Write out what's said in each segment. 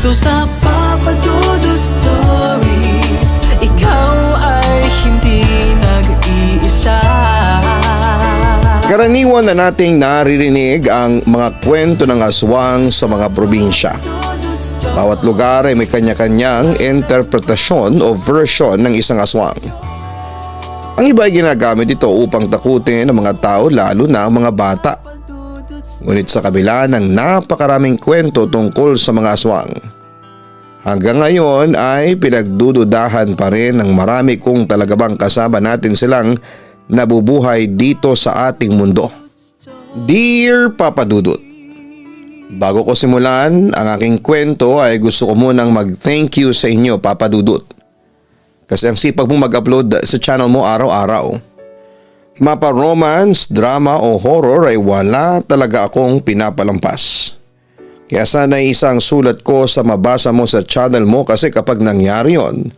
Dito sa Papa Dudut Stories, ikaw ay hindi nag-iisa. Karaniwan na nating naririnig ang mga kwento ng aswang sa mga probinsya. Bawat lugar ay may kanya-kanyang interpretasyon o version ng isang aswang. Ang iba ay ginagamit ito upang takutin ang mga tao, lalo na ang mga bata. Ngunit sa kabila ng napakaraming kwento tungkol sa mga aswang, hanggang ngayon ay pinagdududahan pa rin ng marami kung talaga bang kasama natin silang nabubuhay dito sa ating mundo. Dear Papa Dudut, bago ko simulan ang aking kwento ay gusto ko munang mag-thank you sa inyo, Papa Dudut. Kasi ang sipag mo mag-upload sa channel mo araw-araw. Mapa romance, drama o horror ay wala talaga akong pinapalampas. Kaya sana isang sulat ko sa mabasa mo sa channel mo, kasi kapag nangyari yon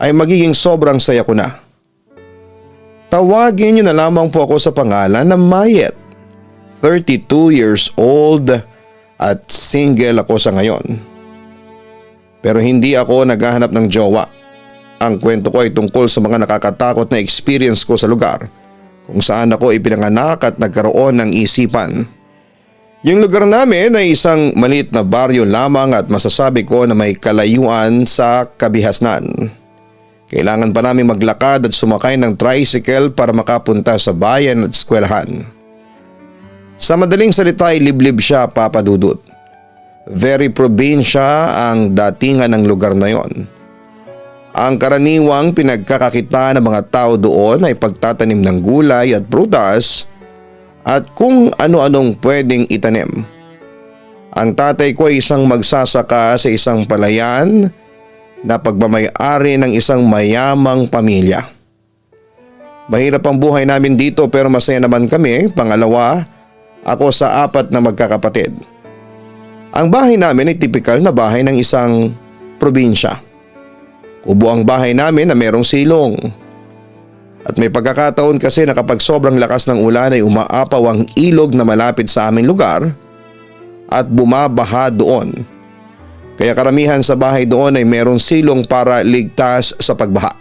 ay magiging sobrang saya ko na. Tawagin niyo na lamang po ako sa pangalan na Mayet. 32 years old at single ako sa ngayon. Pero hindi ako naghahanap ng jowa. Ang kwento ko ay tungkol sa mga nakakatakot na experience ko sa lugar kung saan ako ipinanganak at nagkaroon ng isipan. Yung lugar namin ay isang maliit na baryo lamang at masasabi ko na may kalayuan sa kabihasnan. Kailangan pa namin maglakad at sumakay ng tricycle para makapunta sa bayan at eskwelahan. Sa madaling salita ay liblib siya, Papa Dudut. Very probinsya ang datingan ng lugar na yon. Ang karaniwang pinagkakakita ng mga tao doon ay pagtatanim ng gulay at prutas at kung ano-anong pwedeng itanim. Ang tatay ko ay isang magsasaka sa isang palayan na pagmamay-ari ng isang mayamang pamilya. Mahirap ang buhay namin dito pero masaya naman kami. Pangalawa, ako sa 4 na magkakapatid. Ang bahay namin ay tipikal na bahay ng isang probinsya. Kubo ang bahay namin na merong silong. At may pagkakataon kasi na kapag sobrang lakas ng ulan ay umaapaw ang ilog na malapit sa aming lugar at bumabaha doon. Kaya karamihan sa bahay doon ay merong silong para ligtas sa pagbaha.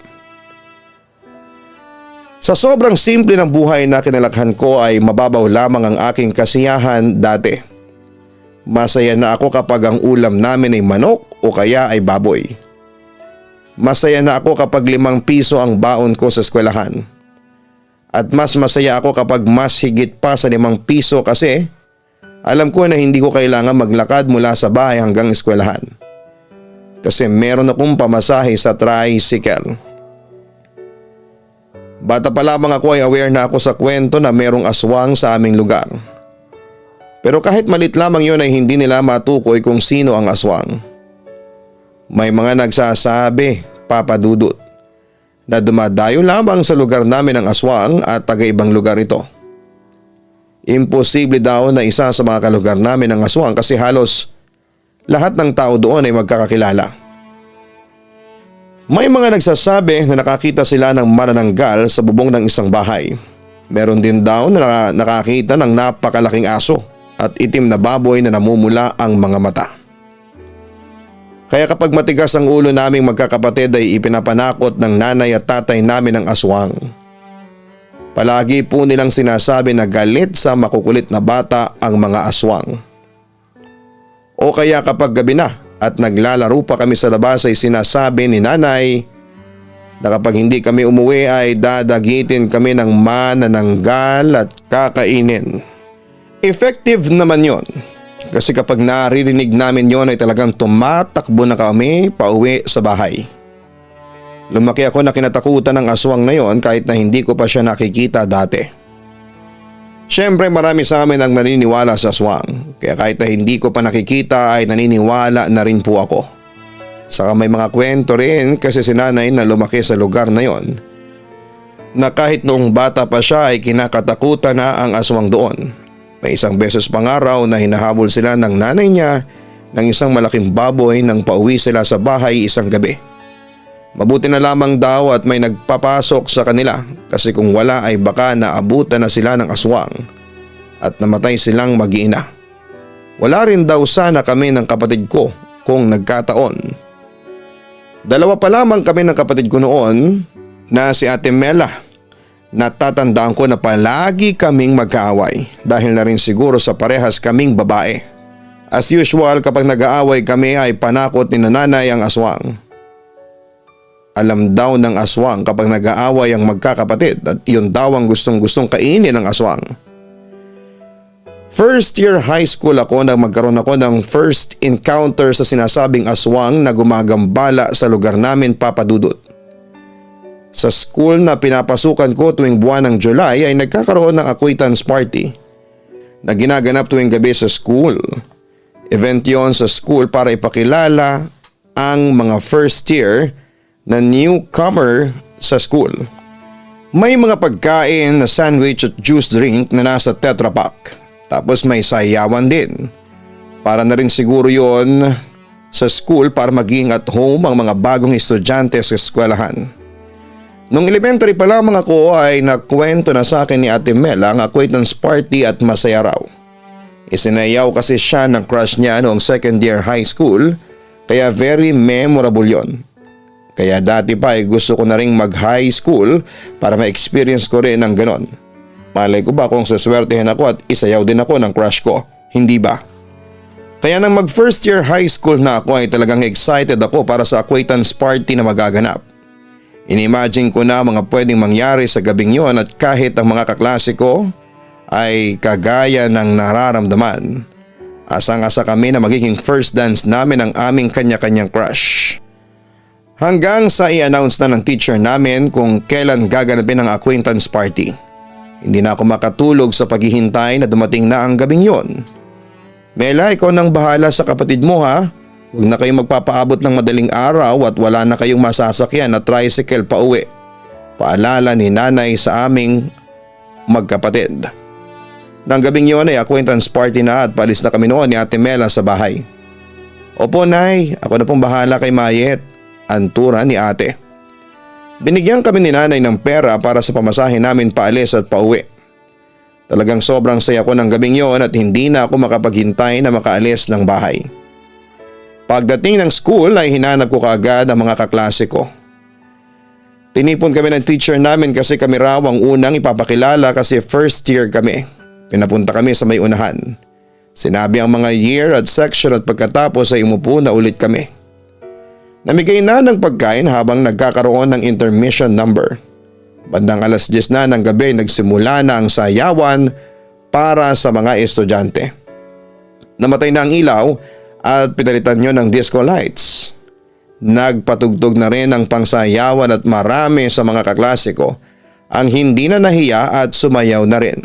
Sa sobrang simple ng buhay na kinalakhan ko ay mababaw lamang ang aking kasiyahan dati. Masaya na ako kapag ang ulam namin ay manok o kaya ay baboy. Masaya na ako kapag 5 piso ang baon ko sa eskwelahan. At mas masaya ako kapag mas higit pa sa 5 piso kasi alam ko na hindi ko kailangan maglakad mula sa bahay hanggang eskwelahan. Kasi meron akong pamasahe sa tricycle. Bata pa lamang ako ay aware na ako sa kwento na merong aswang sa aming lugar. Pero kahit malit lamang yon ay hindi nila matukoy kung sino ang aswang. May mga nagsasabi, Papa Dudut, na dumadayo lamang sa lugar namin ang aswang at taga-ibang lugar ito. Imposible daw na isa sa mga kalugar namin ang aswang kasi halos lahat ng tao doon ay magkakakilala. May mga nagsasabi na nakakita sila ng manananggal sa bubong ng isang bahay. Meron din daw na nakakita ng napakalaking aso at itim na baboy na namumula ang mga mata. Kaya kapag matigas ang ulo naming magkakapatid ay ipinapanakot ng nanay at tatay namin ang aswang. Palagi po nilang sinasabi na galit sa makukulit na bata ang mga aswang. O kaya kapag gabi na at naglalaro pa kami sa labas ay sinasabi ni nanay na kapag hindi kami umuwi ay dadagitin kami ng manananggal at kakainin. Effective naman yon. Kasi kapag naririnig namin yon ay talagang tumatakbo na kami pauwi sa bahay. Lumaki ako na kinatakutan ng aswang na yon kahit na hindi ko pa siya nakikita dati. Siyempre marami sa amin ang naniniwala sa aswang, kaya kahit na hindi ko pa nakikita ay naniniwala na rin po ako. Saka may mga kwento rin kasi si nanay na lumaki sa lugar na yon na kahit noong bata pa siya ay kinakatakutan na ang aswang doon. May isang beses pang araw na hinahabol sila ng nanay niya ng isang malaking baboy nang pauwi sila sa bahay isang gabi. Mabuti na lamang daw at may nagpapasok sa kanila kasi kung wala ay baka naabutan na sila ng aswang at namatay silang mag-iina. Wala rin daw sana kami ng kapatid ko kung nagkataon. Dalawa pa lamang kami ng kapatid ko noon na si Ate Mela. Natatandaan ko na palagi kaming magkaaway dahil na rin siguro sa parehas kaming babae. As usual, kapag nag-aaway kami ay panakot ni nanay ang aswang. Alam daw ng aswang kapag nag-aaway ang magkakapatid at yun daw ang gustong-gustong kainin ng aswang. First year high school ako nang magkaroon ako ng first encounter sa sinasabing aswang na gumagambala sa lugar namin, Papa Dudut. Sa school na pinapasukan ko tuwing buwan ng July ay nagkakaroon ng acquaintance party na ginaganap tuwing gabi sa school. Event yon sa school para ipakilala ang mga first year na newcomer sa school. May mga pagkain na sandwich at juice drink na nasa Tetra Pak. Tapos may sayawan din. Para na rin siguro yon sa school para maging at home ang mga bagong estudyante sa eskwelahan. Nung elementary pa lamang ako ay nakwento na sa akin ni Ate Mela ang acquaintance party at masaya raw. Isinayaw kasi siya ng crush niya noong second year high school kaya very memorable yon. Kaya dati pa ay gusto ko na rin mag high school para ma-experience ko rin ang ganon. Malay ko ba kung saswertehin ako at isayaw din ako ng crush ko, hindi ba? Kaya nang mag first year high school na ako ay talagang excited ako para sa acquaintance party na magaganap. Inimagine ko na mga pwedeng mangyari sa gabing yon at kahit ang mga kaklase ko ay kagaya ng nararamdaman. Asang-asa kami na magiging first dance namin ang aming kanya-kanyang crush. Hanggang sa i-announce na ng teacher namin kung kailan gaganapin ang acquaintance party. Hindi na ako makatulog sa paghihintay na dumating na ang gabing yon. Mela, ikaw nang bahala sa kapatid mo ha. Huwag na kayong magpapaabot ng madaling araw at wala na kayong masasakyan na tricycle pa uwi. Paalala ni nanay sa aming magkapatid. Nang gabing yon ay acquaintance party na at palis na kami noon ni Ate Mela sa bahay. Opo nay, ako na pong bahala kay Mayet. Antura ni ate. Binigyan kami ni nanay ng pera para sa pamasahe namin paalis at pauwi. Talagang sobrang saya ko ng gabing yon at hindi na ako makapaghintay na makaalis ng bahay. Pagdating ng school ay hinanap ko kaagad ang mga kaklase ko. Tinipon kami ng teacher namin kasi kami raw ang unang ipapakilala kasi first year kami. Pinapunta kami sa may unahan. Sinabi ang mga year at section at pagkatapos ay umupo na ulit kami. Namigay na ng pagkain habang nagkakaroon ng intermission number. Bandang 10:00 na ng gabi nagsimula na ang sayawan para sa mga estudyante. Namatay na ang ilaw at pinalitan nyo ng disco lights. Nagpatugtog na rin ang pangsayawan at marami sa mga kaklase ko ang hindi na nahiya at sumayaw na rin.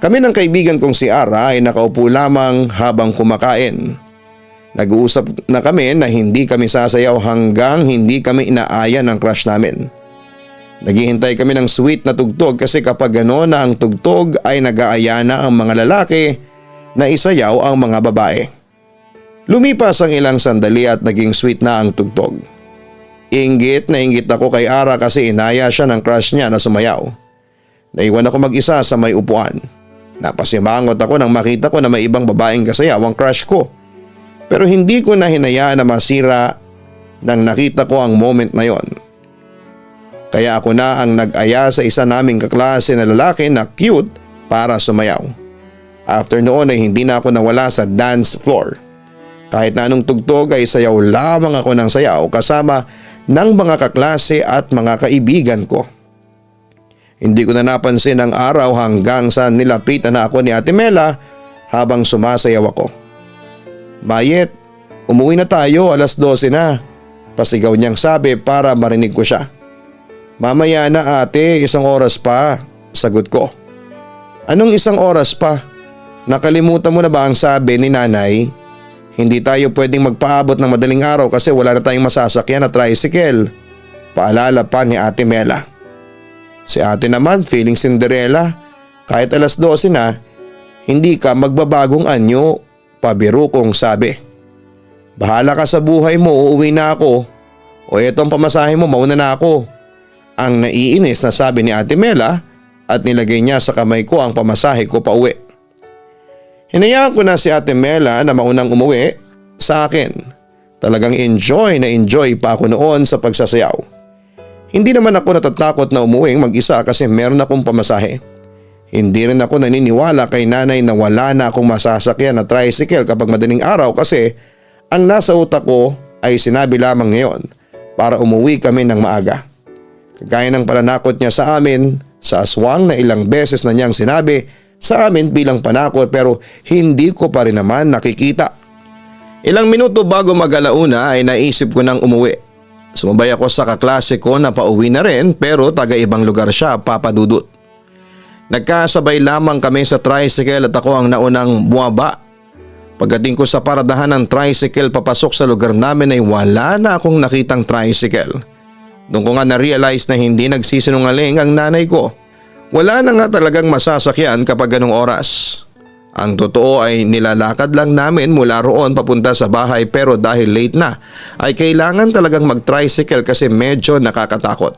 Kami ng kaibigan kong si Ara ay nakaupo lamang habang kumakain. Nag-uusap na kami na hindi kami sasayaw hanggang hindi kami inaaya ng crush namin. Naghihintay kami ng sweet na tugtog kasi kapag gano'n na ang tugtog ay nag-aaya na ang mga lalaki na isayaw ang mga babae. Lumipas ang ilang sandali at naging sweet na ang tugtog. Inggit na inggit ako kay Ara kasi inaya siya ng crush niya na sumayaw. Naiwan ako mag-isa sa may upuan. Napasimangot ako nang makita ko na may ibang babaeng kasayaw ang crush ko. Pero hindi ko na hinayaan na masira nang nakita ko ang moment na yon. Kaya ako na ang nag-aya sa isa naming kaklase na lalaki na cute para sumayaw. After noon ay hindi na ako nawala sa dance floor. Kahit na anong tugtog ay sayaw lamang ako ng sayaw kasama ng mga kaklase at mga kaibigan ko. Hindi ko na napansin ang araw hanggang sa nilapitan na ako ni Ate Mela habang sumasayaw ako. Mayet, umuwi na tayo, 12:00 na. Pasigaw niyang sabi para marinig ko siya. Mamaya na ate, 1 oras pa, sagot ko. Anong 1 oras pa? Nakalimutan mo na ba ang sabi ni nanay? Hindi tayo pwedeng magpaabot ng madaling araw kasi wala na tayong masasakyan na tricycle. Paalala pa ni Ate Mela. Si ate naman feeling Cinderella. Kahit 12:00 na, hindi ka magbabagong anyo. Pabiro kong sabi. Bahala ka sa buhay mo, uuwi na ako. O etong pamasahe mo, mauna na ako. Ang naiinis na sabi ni Ate Mela at nilagay niya sa kamay ko ang pamasahe ko pa uwi. Hinayaan ko na si Ate Mela na maunang umuwi. sa akin. Talagang enjoy na enjoy pa ako noon sa pagsasayaw. Hindi naman ako natatakot na umuwing mag-isa kasi meron akong pamasahe. Hindi rin ako naniniwala kay nanay na wala na akong masasakyan na tricycle kapag madaling araw kasi ang nasa utak ko ay sinabi lamang ngayon para umuwi kami ng maaga. Kagaya ng pananakot niya sa amin sa aswang na ilang beses na niyang sinabi sa amin bilang panakot pero hindi ko pa rin naman nakikita. Ilang minuto bago mag-alauna ay naisip ko nang umuwi. Sumabay ako sa kaklase ko na pauwi na rin pero taga-ibang lugar siya, Papa Dudut. Nagkasabay lamang kami sa tricycle at ako ang naunang bumaba. Pagdating ko sa paradahan ng tricycle papasok sa lugar namin ay wala na akong nakitang tricycle. Doon ko nga na-realize na hindi nagsisinungaling ang nanay ko. Wala na nga talagang masasakyan kapag ganong oras. Ang totoo ay nilalakad lang namin mula roon papunta sa bahay pero dahil late na ay kailangan talagang mag-tricycle kasi medyo nakakatakot.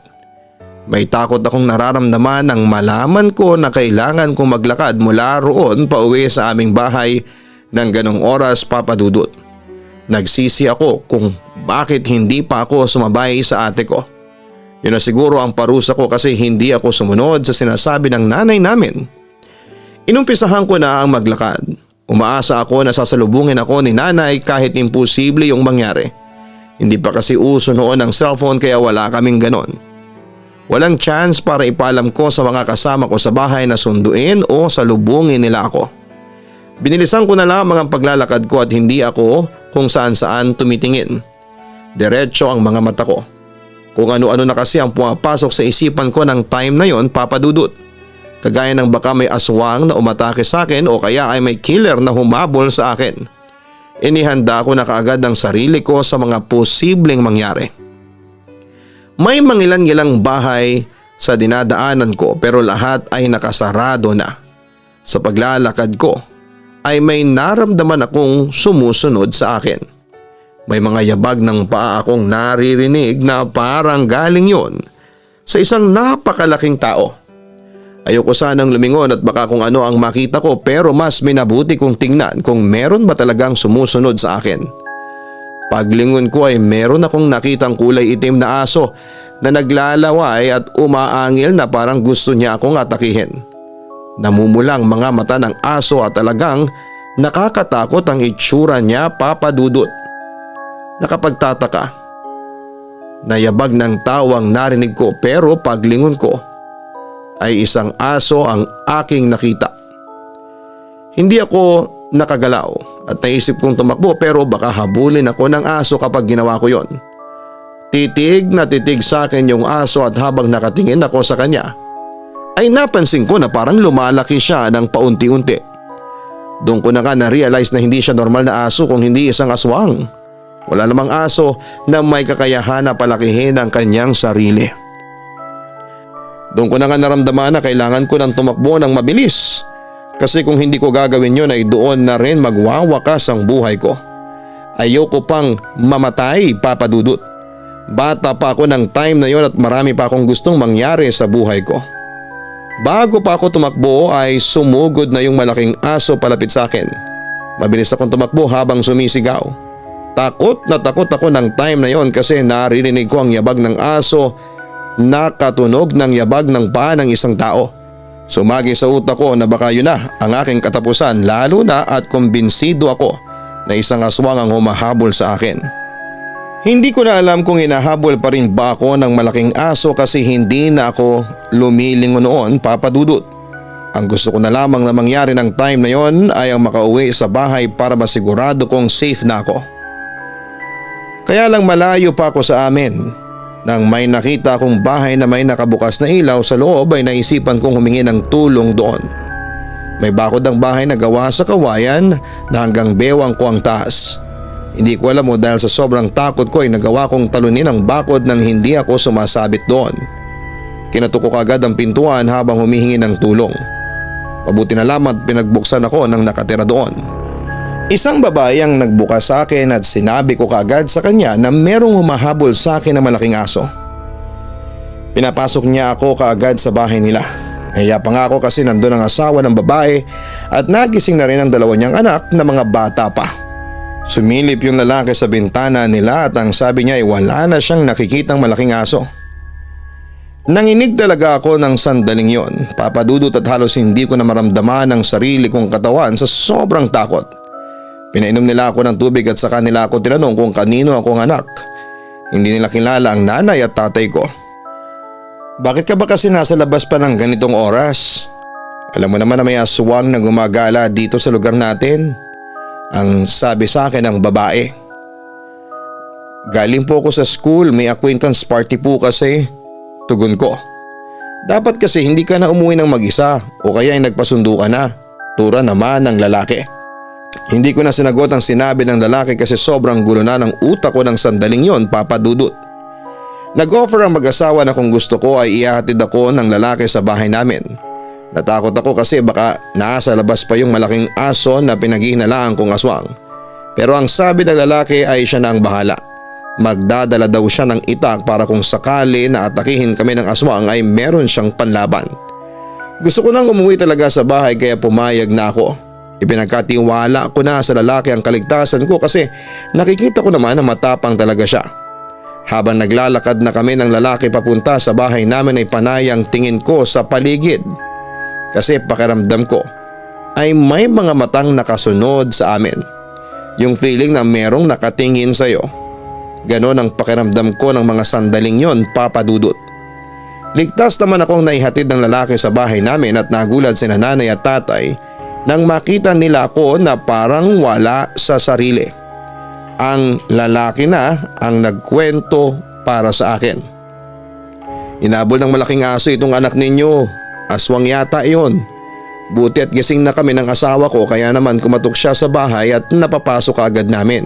May takot akong nararamdaman nang malaman ko na kailangan kong maglakad mula roon pauwi sa aming bahay ng ganong oras, Papa Dudut. Nagsisi ako kung bakit hindi pa ako sumabay sa ate ko. Yun na siguro ang parusa ko kasi hindi ako sumunod sa sinasabi ng nanay namin. Inumpisahan ko na ang maglakad. Umaasa ako na sasalubungin ako ni nanay kahit imposible yung mangyari. Hindi pa kasi uso noon ang cellphone kaya wala kaming ganon. Walang chance para ipalam ko sa mga kasama ko sa bahay na sunduin o salubungin nila ako. Binilisan ko na lamang ang paglalakad ko at hindi ako kung saan-saan tumitingin. Diretso ang mga mata ko. Kung ano-ano na kasi ang pumapasok sa isipan ko ng time na yon, Papa Dudut. Kagaya ng baka may aswang na umatake sa akin o kaya ay may killer na humabol sa akin. Inihanda ko na kaagad ang sarili ko sa mga posibleng mangyari. May mangilan-ngilang bahay sa dinadaanan ko pero lahat ay nakasarado na. Sa paglalakad ko ay may naramdaman akong sumusunod sa akin. May mga yabag ng paa akong naririnig na parang galing yon sa isang napakalaking tao. Ayoko sanang lumingon at baka kung ano ang makita ko pero mas minabuti kong tingnan kung meron ba talagang sumusunod sa akin. Paglingon ko ay meron akong nakitang kulay itim na aso na naglalaway at umaangil na parang gusto niya akong atakihin. Namumulang mga mata ng aso at talagang nakakatakot ang itsura niya, Papa Dudut. Nakapagtataka. Nayabag ng tawang narinig ko pero paglingon ko ay isang aso ang aking nakita. Hindi ako nakagalaw at naisip kong tumakbo pero baka habulin ako ng aso kapag ginawa ko yon. Titig na titig sa akin yung aso at habang nakatingin ako sa kanya ay napansin ko na parang lumalaki siya ng paunti-unti. Doon ko na nga na-realize na hindi siya normal na aso kung hindi isang aswang. Wala namang aso na may kakayahan na palakihin ang kanyang sarili. Doon ko na nga naramdaman na kailangan ko ng tumakbo ng mabilis. Kasi kung hindi ko gagawin yun ay doon na rin magwawakas ang buhay ko. Ayoko pang mamatay, Papa Dudut. Bata pa ako ng time na yon at marami pa akong gustong mangyari sa buhay ko. Bago pa ako tumakbo ay sumugod na yung malaking aso palapit sa akin. Mabilis akong tumakbo habang sumisigaw. Takot na takot ako ng time na yon kasi naririnig ko ang yabag ng aso na katunog ng yabag ng paa ng isang tao. Sumagi sa utak ko na baka yun na ang aking katapusan lalo na at kumbinsido ako na isang aswang ang humahabol sa akin. Hindi ko na alam kung hinahabol pa rin ba ako ng malaking aso kasi hindi na ako lumilingon noon, Papa Dudut. Ang gusto ko na lamang na mangyari ng time na yon ay ang makauwi sa bahay para masigurado kong safe na ako. Kaya lang malayo pa ako sa amin. Nang may nakita akong bahay na may nakabukas na ilaw sa loob ay naisipan kong humingi ng tulong doon. May bakod ang bahay na gawa sa kawayan na hanggang bewang ko ang taas. Hindi ko alam o dahil sa sobrang takot ko ay nagawa kong talunin ang bakod nang hindi ako sumasabit doon. Kinatok ko agad ang pintuan habang humihingi ng tulong. Mabuti na lamang pinagbuksan ako ng nakatira doon. Isang babae ang nagbukas sa akin at sinabi ko kaagad sa kanya na merong humahabol sa akin na malaking aso. Pinapasok niya ako kaagad sa bahay nila. Nahiya pa nga ako kasi nandun ang asawa ng babae at nagising na rin ang dalawa niyang anak na mga bata pa. Sumilip yung lalaki sa bintana nila at ang sabi niya ay wala na siyang nakikitang malaking aso. Nanginig talaga ako ng sandaling yon, Papa Dudut, at halos hindi ko na maramdaman ang sarili kong katawan sa sobrang takot. Pinainom nila ako ng tubig at saka nila ako tinanong kung kanino akong anak. Hindi nila kilala ang nanay at tatay ko. Bakit ka ba kasi nasa labas pa ng ganitong oras? Alam mo naman na may aswang na gumagala dito sa lugar natin. Ang sabi sa akin ng babae. Galing po ako sa school, may acquaintance party po kasi. Tugon ko. Dapat kasi hindi ka na umuwi ng mag-isa o kaya ay nagpasundo ka na. Tura naman ng lalaki. Hindi ko na sinagot ang sinabi ng lalaki kasi sobrang gulo na ng utak ko ng sandaling yon, Papa Dudut. Nag-offer ang mag-asawa na kung gusto ko ay ihahatid ako ng lalaki sa bahay namin. Natakot ako kasi baka nasa labas pa yung malaking aso na pinaghihinalaan kong aswang. Pero ang sabi ng lalaki ay siya na ang bahala. Magdadala daw siya ng itak para kung sakali na atakihin kami ng aswang ay meron siyang panlaban. Gusto ko nang umuwi talaga sa bahay kaya pumayag na ako. Ipinagkatiwala ko na sa lalaki ang kaligtasan ko kasi nakikita ko naman na matapang talaga siya. Habang naglalakad na kami ng lalaki papunta sa bahay namin ay panayang tingin ko sa paligid. Kasi pakiramdam ko ay may mga matang nakasunod sa amin. Yung feeling na merong nakatingin sa'yo. Ganon ang pakiramdam ko ng mga sandaling yon, Papa Dudut. Ligtas naman akong naihatid ng lalaki sa bahay namin at nagulat sina nanay at tatay nang makita nila ako na parang wala sa sarili. Ang lalaki na ang nagkwento para sa akin. Inabol ng malaking aso itong anak ninyo. Aswang yata iyon. Buti at gising na kami ng asawa ko kaya naman kumatok siya sa bahay at napapasok agad namin.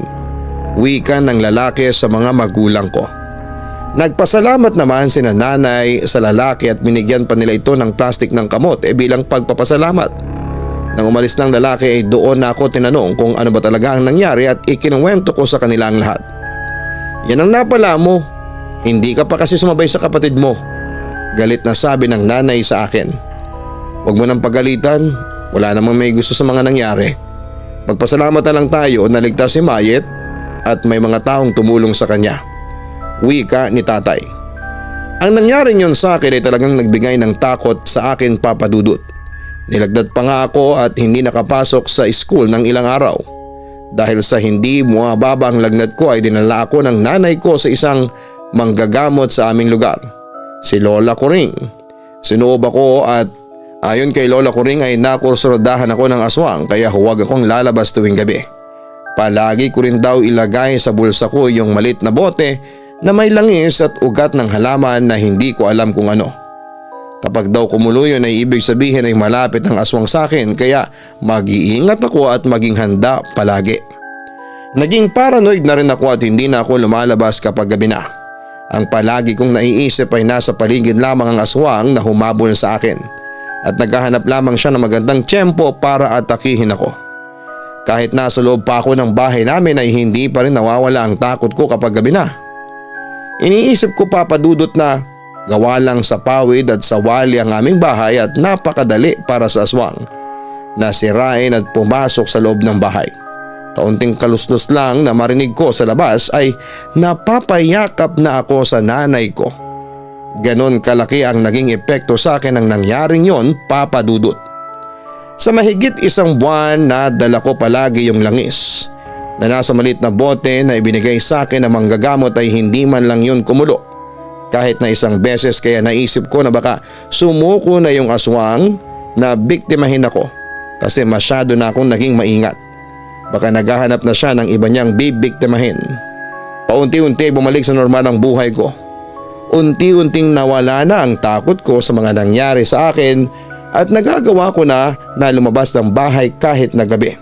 Wika ng lalaki sa mga magulang ko. Nagpasalamat naman sina nanay sa lalaki at binigyan pa nila ito ng plastik ng kamot bilang pagpapasalamat. Nang umalis ng lalaki ay doon na ako tinanong kung ano ba talaga ang nangyari at ikinuwento ko sa kanila ang lahat. Yan ang napala mo. Hindi ka pa kasi sumabay sa kapatid mo. Galit na sabi ng nanay sa akin. Huwag mo nang pagalitan, wala namang may gusto sa mga nangyari. Magpasalamat na lang tayo na ligtas si Mayet at may mga taong tumulong sa kanya. Wika ni tatay. Ang nangyari niyon sa akin ay talagang nagbigay ng takot sa akin, Papa Dudut. Nilagdad pa nga ako at hindi nakapasok sa school ng ilang araw. Dahil sa hindi bumababa ang lagnat ko ay dinala ako ng nanay ko sa isang manggagamot sa aming lugar. Si Lola Kuring. Sinoob ako at ayon kay Lola Kuring ay nakursurodahan ako ng aswang kaya huwag akong lalabas tuwing gabi. Palagi ko rin daw ilagay sa bulsa ko yung malit na bote na may langis at ugat ng halaman na hindi ko alam kung ano. Kapag daw kumulo yun ay ibig sabihin ay malapit ang aswang sa akin kaya mag-iingat ako at maging handa palagi. Naging paranoid na rin ako at hindi na ako lumalabas kapag gabi na. Ang palagi kong naiisip ay nasa paligid lamang ang aswang na humabol sa akin at naghahanap lamang siya ng magandang tiyempo para atakihin ako. Kahit nasa loob pa ako ng bahay namin ay hindi pa rin nawawala ang takot ko kapag gabi na. Iniisip ko, Papa Dudut, na gawa lang sa pawid at sawali ang aming bahay at napakadali para sa aswang na sirain at pumasok sa loob ng bahay. Kaunting kaluslos lang na marinig ko sa labas ay napapayakap na ako sa nanay ko. Ganon kalaki ang naging epekto sa akin ng nangyaring yon, Papa Dudut. Sa mahigit isang buwan na dala ko palagi yung langis na nasa maliit na bote na ibinigay sa akin na manggagamot ay hindi man lang yun kumulo. Kahit na isang beses kaya naisip ko na baka sumuko na yung aswang na biktimahin ako kasi masyado na akong naging maingat. Baka naghahanap na siya ng iba niyang bibiktimahin. Paunti-unti bumalik sa normal ang buhay ko. Unti-unting nawala na ang takot ko sa mga nangyari sa akin at nagagawa ko na lumabas ng bahay kahit na gabi.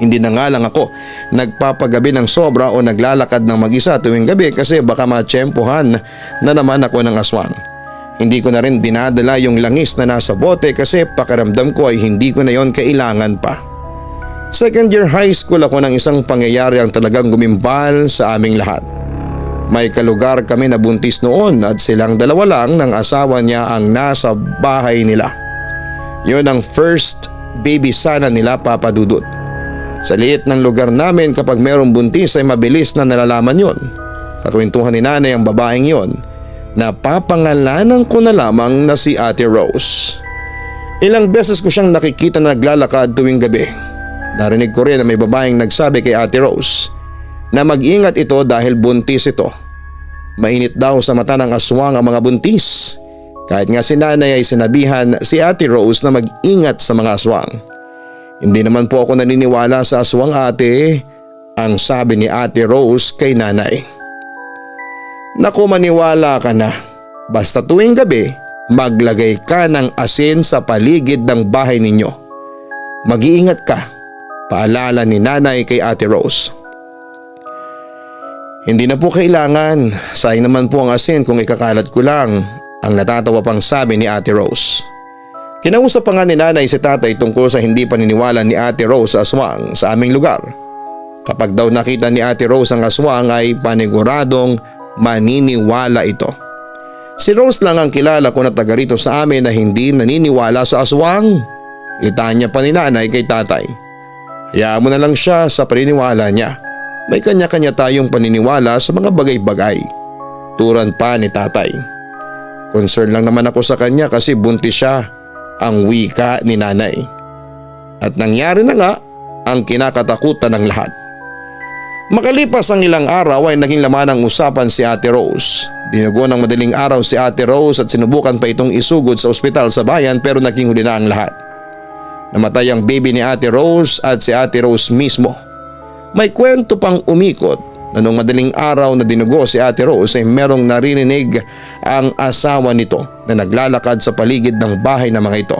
Hindi na nga lang ako nagpapagabi ng sobra o naglalakad ng mag-isa tuwing gabi kasi baka matsyempohan na naman ako ng aswang. Hindi ko na rin dinadala yung langis na nasa bote kasi pakiramdam ko ay hindi ko na yon kailangan pa. Second year high school ako ng isang pangyayari ang talagang gumimbal sa aming lahat. May kalugar kami na buntis noon at silang dalawa lang ng asawa niya ang nasa bahay nila. Yun ang first baby sana nila, Papa Dudut. Sa liit ng lugar namin kapag merong buntis ay mabilis na nalalaman yon. Kakwentuhan ni nanay ang babaeng yon na papangalanan ko na lamang na si Ate Rose. Ilang beses ko siyang nakikita na naglalakad tuwing gabi. Narinig ko rin na may babaeng nagsabi kay Ate Rose na mag-ingat ito dahil buntis ito. Mainit daw sa mata ng aswang ang mga buntis. Kahit nga si nanay ay sinabihan si Ate Rose na mag-ingat sa mga aswang. Hindi naman po ako naniniwala sa aswang ate, ang sabi ni Ate Rose kay nanay. Naku, maniwala ka na. Basta tuwing gabi, maglagay ka ng asin sa paligid ng bahay ninyo. Mag-iingat ka, paalala ni nanay kay Ate Rose. Hindi na po kailangan, sayang naman po ang asin kung ikakalat ko lang, ang natatawa pang sabi ni Ate Rose. Kinausap pa nga ni nanay si tatay tungkol sa hindi paniniwala ni Ate Rose sa aswang sa aming lugar. Kapag daw nakita ni Ate Rose ang aswang ay paniguradong maniniwala ito. Si Rose lang ang kilala ko na taga rito sa amin na hindi naniniwala sa aswang. Litanya pa ni nanay kay tatay. Hayaan mo na lang siya sa paniniwala niya. May kanya-kanya tayong paniniwala sa mga bagay-bagay. Turan pa ni tatay. Concern lang naman ako sa kanya kasi buntis siya, ang wika ni nanay. At nangyari na nga ang kinakatakutan ng lahat. Makalipas ang ilang araw ay naging laman ng usapan si Ate Rose. Dinugo ng madaling araw si Ate Rose at sinubukan pa itong isugod sa ospital sa bayan pero naging huli na ang lahat. Namatay ang baby ni Ate Rose at si Ate Rose mismo. May kwento pang umikot na nung madaling araw na dinugo si Ate Rose ay merong narinig ang asawa nito na naglalakad sa paligid ng bahay ng mga ito.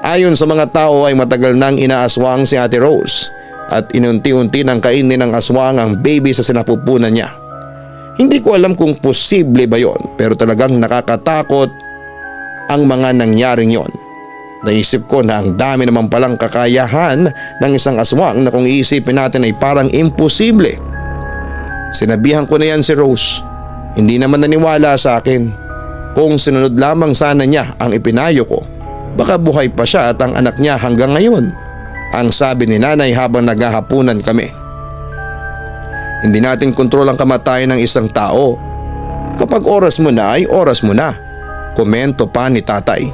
Ayon sa mga tao ay matagal nang inaaswang si Ate Rose at inunti-unti nang kainin ng aswang ang baby sa sinapupunan niya. Hindi ko alam kung posible ba yon pero talagang nakakatakot ang mga nangyaring yon. Naisip ko na ang dami naman palang kakayahan ng isang aswang na kung iisipin natin ay parang imposible. Sinabihan ko na yan si Rose. Hindi naman naniwala sa akin. Kung sinunod lamang sana niya ang ipinayo ko, baka buhay pa siya at ang anak niya hanggang ngayon, ang sabi ni nanay habang naghahapunan kami. Hindi natin kontrol ang kamatayan ng isang tao. Kapag oras mo na ay oras mo na, komento pa ni tatay.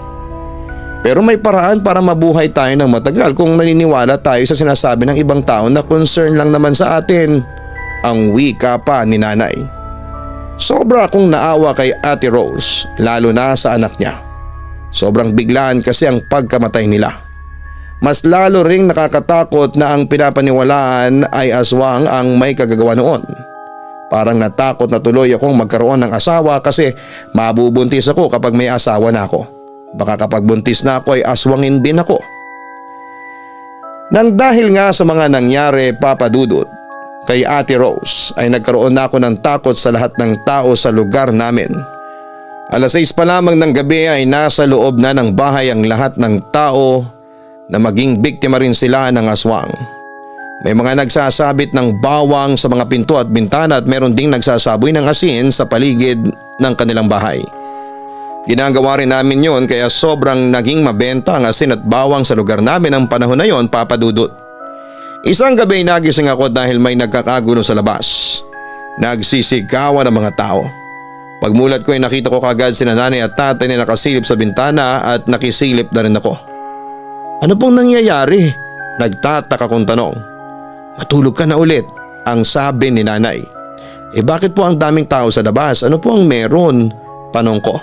Pero may paraan para mabuhay tayo ng matagal kung naniniwala tayo sa sinasabi ng ibang tao na concern lang naman sa atin, ang wika pa ni nanay. Sobra akong naawa kay Ate Rose, lalo na sa anak niya. Sobrang biglaan kasi ang pagkamatay nila. Mas lalo ring nakakatakot na ang pinapaniwalaan ay aswang ang may kagagawa noon. Parang natakot na tuloy akong magkaroon ng asawa kasi mabubuntis ako kapag may asawa na ako. Baka kapag buntis na ako ay aswangin din ako. Nang dahil nga sa mga nangyari, Papa Dudut, kay Ate Rose ay nagkaroon na ako ng takot sa lahat ng tao sa lugar namin. Alas 6 pa lamang ng gabi ay nasa loob na ng bahay ang lahat ng tao na maging biktima rin sila ng aswang. May mga nagsasabit ng bawang sa mga pinto at bintana at meron ding nagsasaboy ng asin sa paligid ng kanilang bahay. Ginagawa rin namin yon kaya sobrang naging mabenta ang asin at bawang sa lugar namin ang panahon na yon, Papa Dudut. Isang gabi nagising ako dahil may nagkakagulo sa labas. Nagsisigawan ang mga tao. Pagmulat ko ay nakita ko kagad sina nanay at tatay na nakasilip sa bintana at nakisilip na rin ako. Ano pong nangyayari? Nagtataka kong tanong. Matulog ka na ulit, ang sabi ni nanay. Bakit po ang daming tao sa labas? Ano po ang meron? Tanong ko.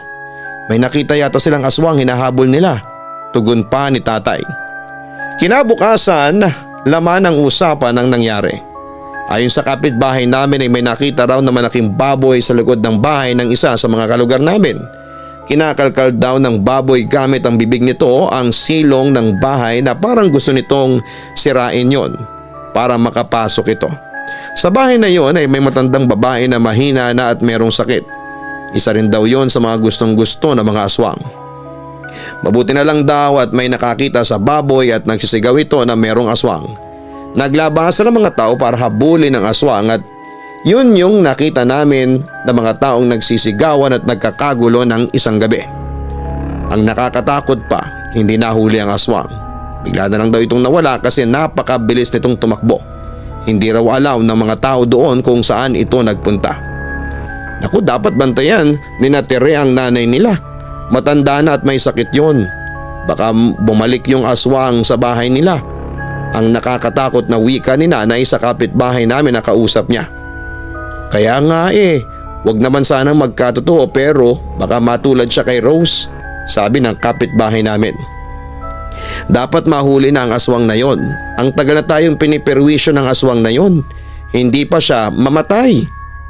May nakita yata silang aswang hinahabol nila. Tugon pa ni tatay. Kinabukasan, laman ang usapan ang nangyari. Ayon sa kapitbahay namin ay may nakita raw na malaking baboy sa likod ng bahay ng isa sa mga kalugar namin. Kinakalkal daw ng baboy gamit ang bibig nito ang silong ng bahay na parang gusto nitong sirain yon para makapasok ito. Sa bahay na yon ay may matandang babae na mahina na at merong sakit. Isa rin daw yon sa mga gustong gusto ng mga aswang. Mabuti na lang daw at may nakakita sa baboy at nagsisigaw ito na merong aswang. Naglabasan ng mga tao para habulin ang aswang at yun yung nakita namin na mga taong nagsisigawan at nagkakagulo ng isang gabi. Ang nakakatakot pa, hindi nahuli ang aswang. Bigla na lang daw itong nawala kasi napakabilis nitong tumakbo. Hindi raw alam ng mga tao doon kung saan ito nagpunta. Naku, dapat bantayan ni Tere ang nanay nila. Matanda na at may sakit yon. Baka bumalik yung aswang sa bahay nila. Ang nakakatakot na wika ni nanay sa kapitbahay namin na kausap niya. Kaya nga wag naman sanang magkatotoo pero baka matulad siya kay Rose, sabi ng kapitbahay namin. Dapat mahuli na ang aswang na yon. Ang tagal na tayong piniperwisyo ng aswang na yon. Hindi pa siya mamatay.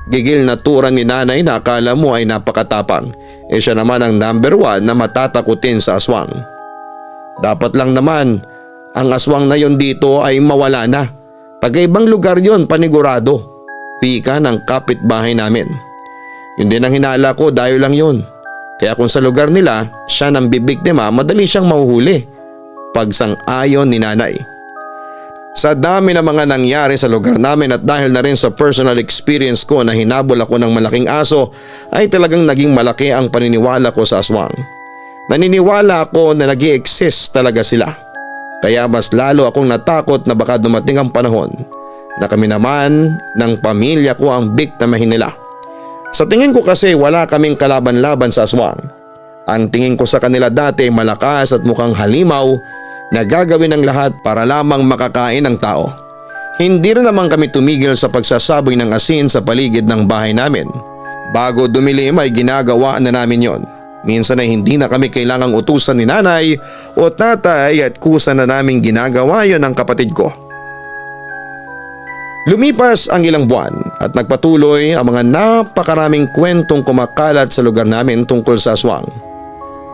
Gigil na turan ni nanay na akala mo ay napakatapang. Siya naman ang number 1 na matatakutin sa aswang. Dapat lang naman ang aswang na yon dito ay mawala na. Taga-ibang lugar yon panigurado. Wika ng kapitbahay namin. Yun din ang hinala ko dahil lang yun. Kaya kung sa lugar nila siya nang bibiktima, madali siyang mahuhuli. Pagsang-ayon ni nanay. Sa dami ng mga nangyari sa lugar namin at dahil na rin sa personal experience ko na hinabol ako ng malaking aso, ay talagang naging malaki ang paniniwala ko sa aswang. Naniniwala ako na nag-i-exist talaga sila. Kaya mas lalo akong natakot na baka dumating ang panahon na kami naman ng pamilya ko ang biktimahin nila. Sa tingin ko kasi wala kaming kalaban-laban sa aswang. Ang tingin ko sa kanila dati malakas at mukhang halimaw na gagawin ng lahat para lamang makakain ng tao. Hindi rin naman kami tumigil sa pagsasaboy ng asin sa paligid ng bahay namin. Bago dumilim ay ginagawa na namin yon. Minsan ay hindi na kami kailangang utusan ni nanay o tatay at kusa na namin ginagawa yon ng kapatid ko. Lumipas ang ilang buwan at nagpatuloy ang mga napakaraming kwentong kumakalat sa lugar namin tungkol sa aswang.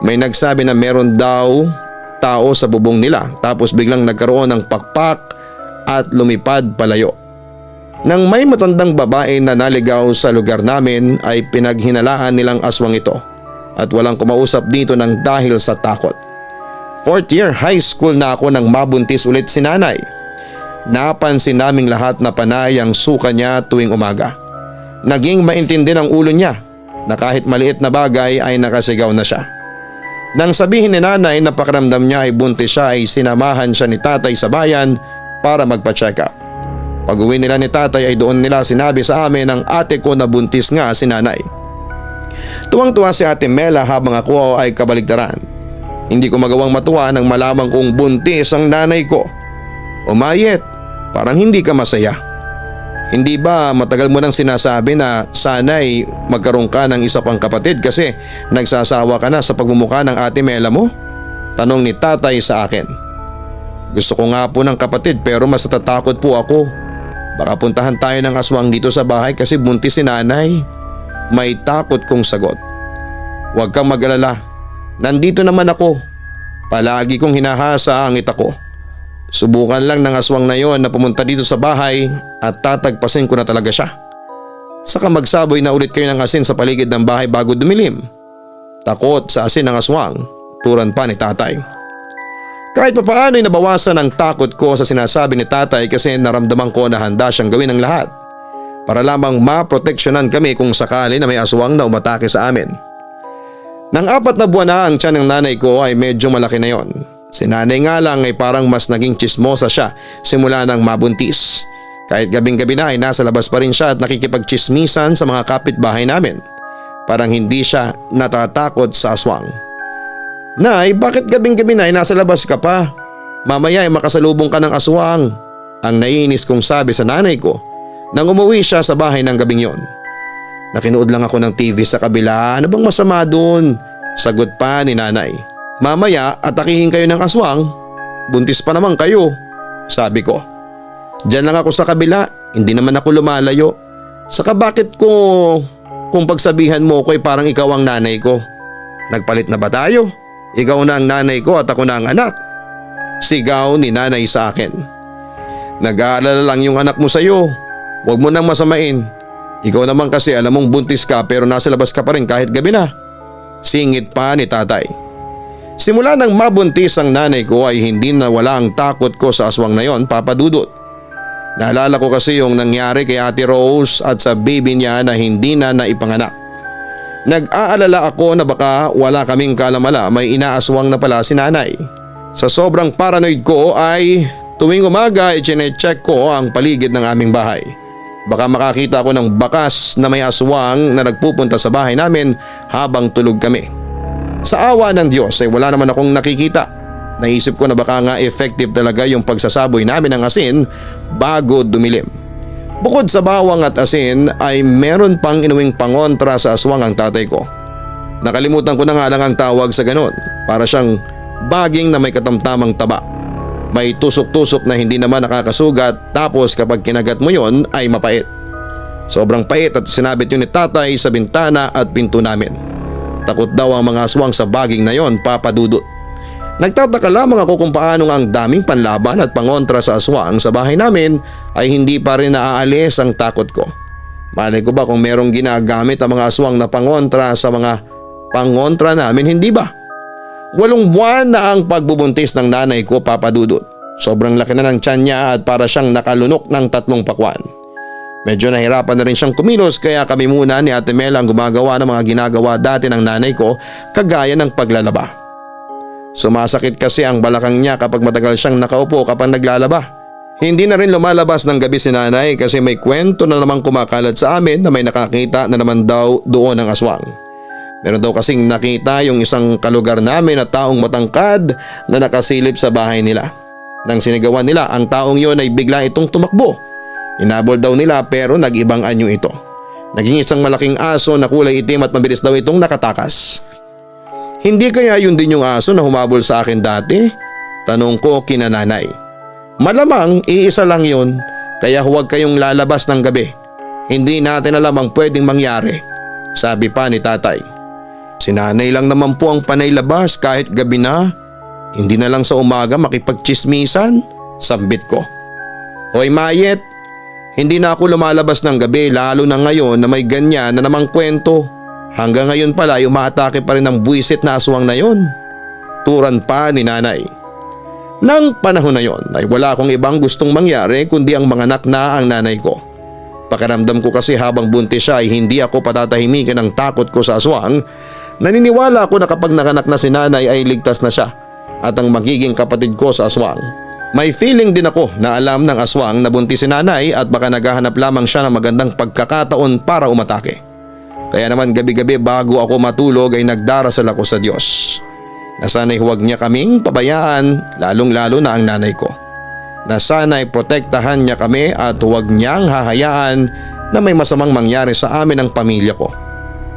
May nagsabi na meron daw tao sa bubong nila tapos biglang nagkaroon ng pakpak at lumipad palayo. Nang may matandang babae na naligaw sa lugar namin ay pinaghinalaan nilang aswang ito at walang kumausap dito ng dahil sa takot. 4th year high school na ako nang mabuntis ulit si nanay. Napansin naming lahat na panay ang suka niya tuwing umaga. Naging maintindi ng ulo niya na kahit maliit na bagay ay nakasigaw na siya. Nang sabihin ni nanay na pakiramdam niya ay buntis siya ay sinamahan siya ni tatay sa bayan para magpa-check up. Pag uwi nila ni tatay ay doon nila sinabi sa amin ng ate ko na buntis nga si nanay. Tuwang-tuwa si ate Mela habang ako ay kabaligtaran. Hindi ko magawang matuwa nang malaman kong buntis ang nanay ko. Umayet, parang hindi ka masaya. Hindi ba matagal mo nang sinasabi na sana'y magkaroon ka ng isa pang kapatid kasi nagsasawa ka na sa pagmumukha ng ate Mela mo? Tanong ni tatay sa akin. Gusto ko nga po ng kapatid pero mas natatakot po ako. Baka puntahan tayo ng aswang dito sa bahay kasi buntis si nanay. May takot kong sagot. Huwag kang mag-alala. Nandito naman ako. Palagi kong hinahasa ang ita ko. Subukan lang ng aswang na yon na pumunta dito sa bahay at tatagpasin ko na talaga siya. Saka magsaboy na ulit kayo ng asin sa paligid ng bahay bago dumilim. Takot sa asin ng aswang, turan pa ni tatay. Kahit papaano ay nabawasan ang takot ko sa sinasabi ni tatay kasi naramdaman ko na handa siyang gawin ang lahat para lamang maproteksyonan kami kung sakali na may aswang na umatake sa amin. Nang 4 na buwan na ang tiyan ng nanay ko ay medyo malaki na yon. Si nanay nga lang ay parang mas naging tsismosa siya simula nang mabuntis. Kahit gabing-gabi na ay nasa labas pa rin siya at nakikipagtsismisan sa mga kapitbahay namin. Parang hindi siya natatakot sa aswang. Nay, bakit gabing-gabi na ay nasa labas ka pa? Mamaya ay makasalubong ka ng aswang. Ang naiinis kong sabi sa nanay ko nang umuwi siya sa bahay ng gabing yon. Nakinood lang ako ng TV sa kabila. Ano bang masama doon? Sagot pa ni nanay. Mamaya atakihin kayo ng aswang. Buntis pa naman kayo, sabi ko. Diyan lang ako sa kabila, hindi naman ako lumalayo. Saka bakit kung pagsabihan mo ko ay parang ikaw ang nanay ko? Nagpalit na ba tayo? Ikaw na ang nanay ko at ako na ang anak. Sigaw ni nanay sa akin. Nag-aalala lang yung anak mo sa'yo. Huwag mo nang masamain. Ikaw naman kasi alam mong buntis ka pero nasa labas ka pa rin kahit gabi na. Singit pa ni tatay. Simula nang mabuntis ang nanay ko ay hindi na wala ang takot ko sa aswang na yon, Papa Dudut. Naalala ko kasi yung nangyari kay Ate Rose at sa baby niya na hindi na naipanganak. Nag-aalala ako na baka wala kaming kalamala, may inaaswang na pala si nanay. Sa sobrang paranoid ko ay tuwing umaga ay chine-check ko ang paligid ng aming bahay. Baka makakita ako ng bakas na may aswang na nagpupunta sa bahay namin habang tulog kami. Sa awa ng Diyos ay wala naman akong nakikita. Naisip ko na baka nga effective talaga yung pagsasaboy namin ng asin bago dumilim. Bukod sa bawang at asin ay meron pang inuwing pangontra sa aswang ang tatay ko. Nakalimutan ko na nga lang ang tawag sa ganon. Para siyang baging na may katamtamang taba. May tusok-tusok na hindi naman nakakasugat, tapos kapag kinagat mo yon ay mapait. Sobrang pait at sinabit yun ni tatay sa bintana at pinto namin. Takot daw ang mga aswang sa baging na yon, Papa Dudut. Nagtataka lamang ako kung paanong ang daming panlaban at pangontra sa aswang sa bahay namin ay hindi pa rin naaalis ang takot ko. Malay ko ba kung merong ginagamit ang mga aswang na pangontra sa mga pangontra namin, hindi ba? 8 buwan na ang pagbubuntis ng nanay ko, Papa Dudut. Sobrang laki na ng tiyan niya at para siyang nakalunok ng 3 pakwan. Medyo nahirapan na rin siyang kumilos kaya kami muna ni Ate Mela ang gumagawa ng mga ginagawa dati ng nanay ko, kagaya ng paglalaba. Sumasakit kasi ang balakang niya kapag matagal siyang nakaupo kapag naglalaba. Hindi na rin lumalabas ng gabi si nanay kasi may kwento na namang kumakalat sa amin na may nakakita na naman daw doon ng aswang. Meron daw kasing nakita yung isang kalugar namin na taong matangkad na nakasilip sa bahay nila. Nang sinigawan nila, ang taong yon ay bigla itong tumakbo. Inabol daw nila pero nag-ibang anyo ito. Naging isang malaking aso na kulay itim at mabilis daw itong nakatakas. Hindi kaya yun din yung aso na humabol sa akin dati? Tanong ko kina nanay. Malamang iisa lang yun, kaya huwag kayong lalabas ng gabi. Hindi natin alam ang pwedeng mangyari, sabi pa ni tatay. Si nanay lang naman po ang panay labas kahit gabi na. Hindi na lang sa umaga makipagchismisan, sambit ko. Hoy Mayet, hindi na ako lumalabas ng gabi lalo na ngayon na may ganyan na namang kwento. Hanggang ngayon pala ay umaatake pa rin ang buwisit na aswang na yon. Turan pa ni nanay. Nang panahon na yon ay wala akong ibang gustong mangyari kundi ang manganak na ang nanay ko. Pakiramdam ko kasi habang buntis siya ay hindi ako patatahimikin ng takot ko sa aswang. Naniniwala ako na kapag nakanak na si nanay ay ligtas na siya at ang magiging kapatid ko sa aswang. May feeling din ako na alam ng aswang na buntis si nanay at baka naghahanap lamang siya ng magandang pagkakataon para umatake. Kaya naman gabi-gabi bago ako matulog ay nagdarasal ako sa Diyos na sana'y huwag niya kaming pabayaan, lalong-lalo na ang nanay ko. Na sana'y protektahan niya kami at huwag niyang hahayaan na may masamang mangyari sa amin ang pamilya ko.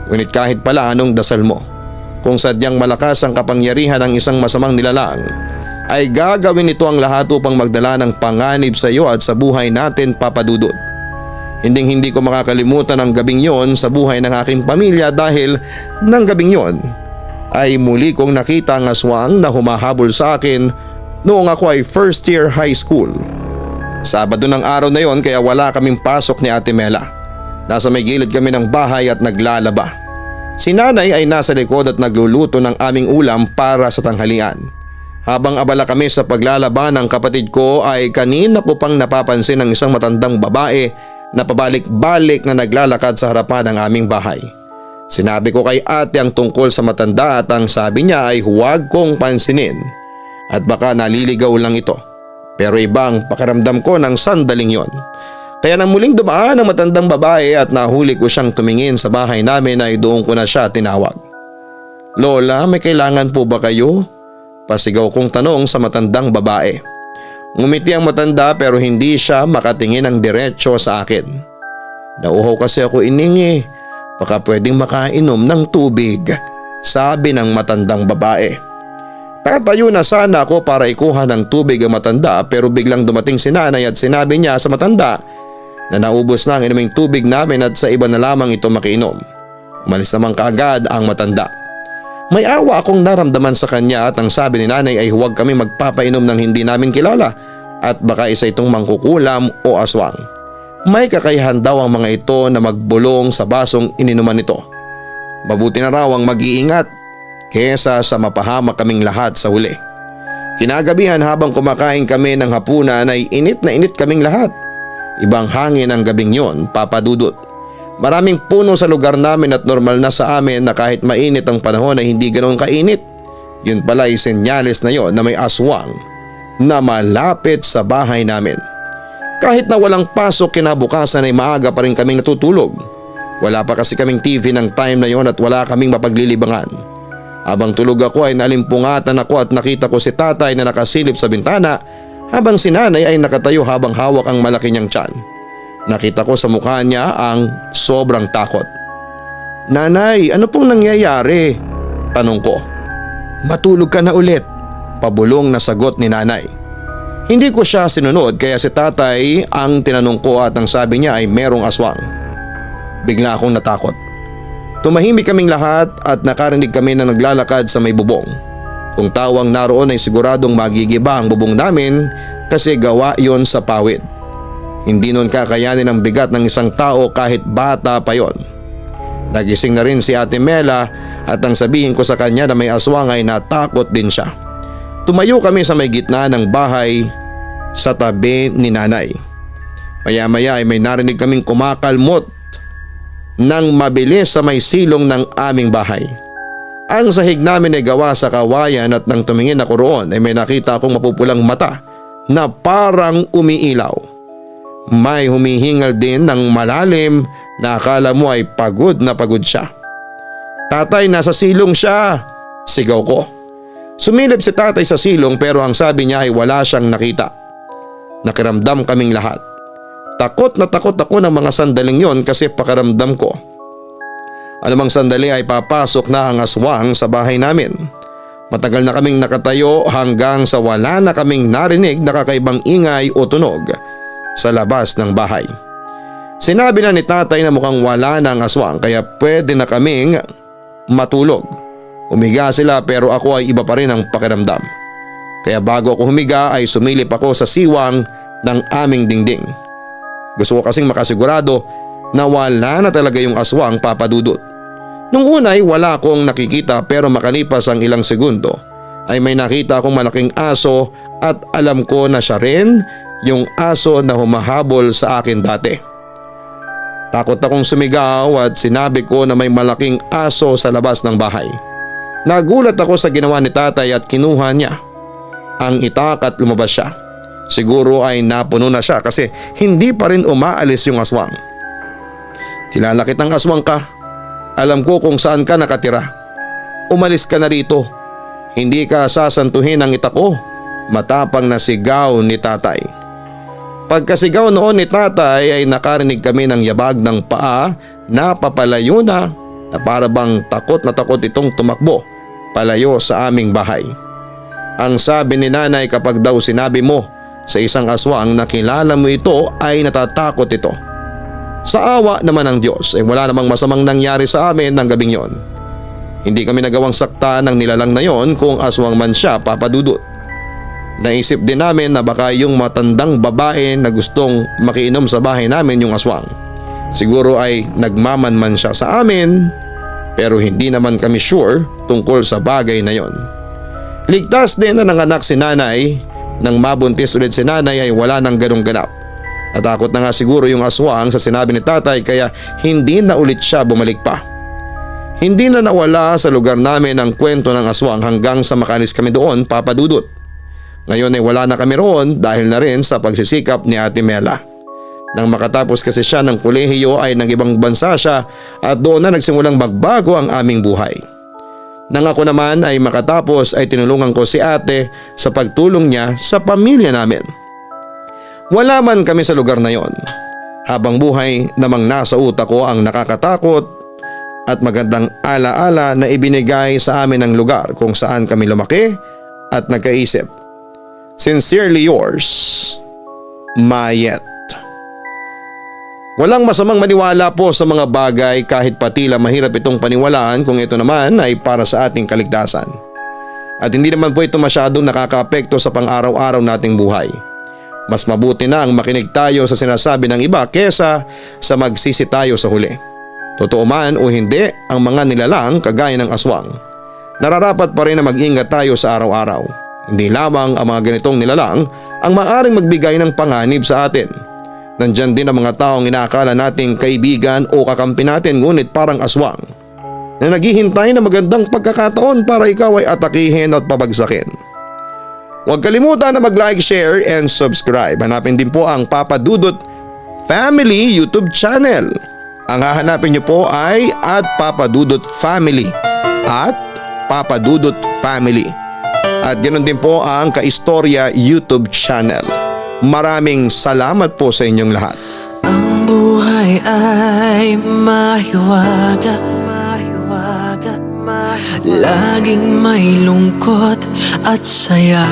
Ngunit kahit pala anong dasal mo, kung sadyang malakas ang kapangyarihan ng isang masamang nilalang, ay gagawin nito ang lahat upang magdala ng panganib sa iyo at sa buhay natin, Papa Dudut. Hindi ko makakalimutan ang gabing yon sa buhay ng aking pamilya dahil ng gabing yon ay muli kong nakita ang aswang na humahabol sa akin noong ako ay first year high school. Sabado ng araw na yon kaya wala kaming pasok ni Ate Mela. Nasa may gilid kami ng bahay at naglalaba. Si nanay ay nasa likod at nagluluto ng aming ulam para sa tanghalian. Habang abala kami sa paglalaba ng kapatid ko ay kanina ko pang napapansin ang isang matandang babae na pabalik-balik na naglalakad sa harapan ng aming bahay. Sinabi ko kay ate ang tungkol sa matanda at ang sabi niya ay huwag kong pansinin at baka naliligaw lang ito. Pero ibang pakiramdam ko ng sandaling yon. Kaya nang muling dumaan ang matandang babae at nahuli ko siyang tumingin sa bahay namin ay doon ko na siya tinawag. Lola, may kailangan po ba kayo? Pasigaw kong tanong sa matandang babae. Ngumiti ang matanda pero hindi siya makatingin ng diretsyo sa akin. Nauhaw kasi ako ining baka pwedeng makainom ng tubig, sabi ng matandang babae. Tatayo na sana ako para ikuha ng tubig ang matanda pero biglang dumating si nanay at sinabi niya sa matanda na naubos na ang inuming tubig namin at sa iba na lamang ito makiinom. Umalis naman kaagad ang matanda. May awa akong naramdaman sa kanya at ang sabi ni nanay ay huwag kami magpapainom ng hindi namin kilala at baka isa itong mangkukulam o aswang. May kakayahan daw ang mga ito na magbulong sa basong ininuman nito. Mabuti na raw ang mag-iingat kesa sa mapahamak kaming lahat sa huli. Kinagabihan habang kumakain kami ng hapunan ay init na init kaming lahat. Ibang hangin ang gabing yon, Papa Dudut. Maraming puno sa lugar namin at normal na sa amin na kahit mainit ang panahon ay hindi ganoon kainit. Yun pala ay senyales na yon na may aswang na malapit sa bahay namin. Kahit na walang pasok kinabukasan ay maaga pa rin kaming natutulog. Wala pa kasi kaming TV ng time na yon at wala kaming mapaglilibangan. Habang tulog ako ay nalimpungatan ako at nakita ko si tatay na nakasilip sa bintana habang si nanay ay nakatayo habang hawak ang malaki niyang tiyan. Nakita ko sa mukha niya ang sobrang takot. "Nanay, ano pong nangyayari?" tanong ko. "Matulog ka na ulit," pabulong na sagot ni nanay. Hindi ko siya sinunod kaya si tatay ang tinanong ko at ang sabi niya ay merong aswang. Bigla akong natakot. Tumahimik kaming lahat at nakarinig kami na naglalakad sa may bubong. Kung tawang naroon ay siguradong magigiba ang bubong namin kasi gawa yon sa pawid. Hindi nun kakayanin ang bigat ng isang tao kahit bata pa yon. Nagising na rin si Ate Mela at ang sabihin ko sa kanya na may aswang ay natakot din siya. Tumayo kami sa may gitna ng bahay sa tabi ni nanay. Maya-maya ay may narinig kaming kumakalmot nang mabilis sa may silong ng aming bahay. Ang sahig namin ay gawa sa kawayan at nang tumingin ako roon ay may nakita akong mapupulang mata na parang umiilaw. May humihingal din ng malalim na akala mo ay pagod na pagod siya. "Tatay, nasa silong siya!" sigaw ko. Sumilip si tatay sa silong pero ang sabi niya ay wala siyang nakita. Nakiramdam kaming lahat. Takot na takot ako ng mga sandaling yon kasi pakiramdam ko anumang sandali ay papasok na ang aswang sa bahay namin. Matagal na kaming nakatayo hanggang sa wala na kaming narinig na kakaibang ingay o tunog sa labas ng bahay. Sinabi na ni tatay na mukhang wala na ang aswang kaya pwede na kaming matulog. Humiga sila pero ako ay iba pa rin ang pakiramdam. Kaya bago ako humiga ay sumilip ako sa siwang ng aming dingding. Gusto ko kasing makasigurado na wala na talaga yung aswang, Papa Dudut. Nung una ay wala akong nakikita pero makalipas ang ilang segundo ay may nakita akong malaking aso at alam ko na siya rin yung aso na humahabol sa akin dati. Takot akong sumigaw at sinabi ko na may malaking aso sa labas ng bahay. Nagulat ako sa ginawa ni tatay at kinuha niya ang itak at lumabas siya. Siguro ay napuno na siya kasi hindi pa rin umaalis yung aswang. "Kilala kitang aswang ka. Alam ko kung saan ka nakatira. Umalis ka na rito. Hindi ka sasantuhin ng itak ko." Matapang na sigaw ni tatay. Pagkasigaw noon ni tatay ay nakarinig kami ng yabag ng paa na papalayo na para bang takot na takot itong tumakbo palayo sa aming bahay. Ang sabi ni nanay kapag daw sinabi mo sa isang aswang na kilala mo ito ay natatakot ito. Sa awa naman ng Diyos ay wala namang masamang nangyari sa amin ng gabing yon. Hindi kami nagawang sakta ng nilalang na yon kung aswang man siya, Papa Dudut. Naisip din namin na baka yung matandang babae na gustong makiinom sa bahay namin yung aswang. Siguro ay nagmamanman siya sa amin pero hindi naman kami sure tungkol sa bagay na yon. Ligtas din na nanganak si nanay. Nang mabuntis ulit si nanay ay wala nang ganong ganap. Natakot na nga siguro yung aswang sa sinabi ni tatay kaya hindi na ulit siya bumalik pa. Hindi na nawala sa lugar namin ang kwento ng aswang hanggang sa makalis kami doon, Papa Dudut. Ngayon ay wala na kami roon dahil na rin sa pagsisikap ni Ate Mela. Nang makatapos kasi siya ng kolehiyo ay nang ibang bansa siya at doon na nagsimulang magbago ang aming buhay. Nang ako naman ay makatapos ay tinulungan ko si ate sa pagtulong niya sa pamilya namin. Wala man kami sa lugar na yon. Habang buhay namang nasa utak ko ang nakakatakot at magandang alaala na ibinigay sa amin ng lugar kung saan kami lumaki at nagkaisip. Sincerely yours, Mayet. Walang masamang maniwala po sa mga bagay kahit patila mahirap itong paniwalaan kung ito naman ay para sa ating kaligtasan. At hindi naman po ito masyadong nakakaapekto sa pang-araw-araw nating buhay. Mas mabuti na ang makinig tayo sa sinasabi ng iba kesa sa magsisi tayo sa huli. Totoo man o hindi ang mga nilalang kagaya ng aswang. Nararapat pa rin na mag-ingat tayo sa araw-araw. Hindi lamang ang mga ganitong nilalang ang maaaring magbigay ng panganib sa atin. Nandyan din ang mga taong inaakala nating kaibigan o kakampi natin ngunit parang aswang. na naghihintay na magandang pagkakataon para ikaw ay atakihin at pabagsakin. Huwag kalimutan na mag-like, share and subscribe. Hanapin din po ang Papa Dudut Family YouTube channel. Ang hahanapin niyo po ay @Papa Dudut Family, @Papa Dudut Family. At ganoon din po ang Kaistorya YouTube channel. Maraming salamat po sa inyong lahat. Ang buhay ay mahiwaga, laging may lungkot at saya.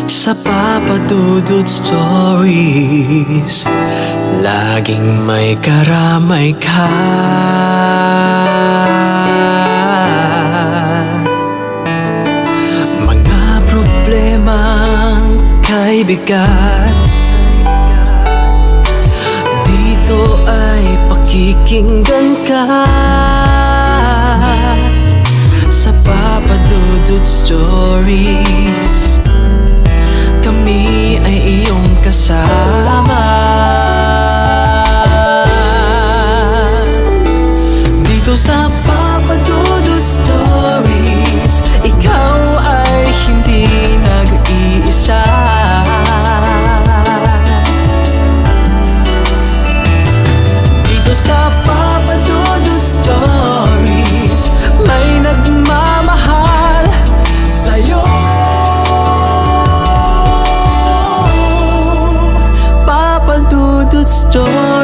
Sa Papa Dudut Stories, laging may karamay ka. Mga problemang kaibigan, dito ay pakikinggan ka. Sa Papa Dudut Stories, kami ay iyong kasama. Dito sa Papa Dudut Stories, ikaw ay hindi nag-iisa. Dito sa Papa Dudut Stories, may nagmamahal sa'yo. Papa Dudut Stories.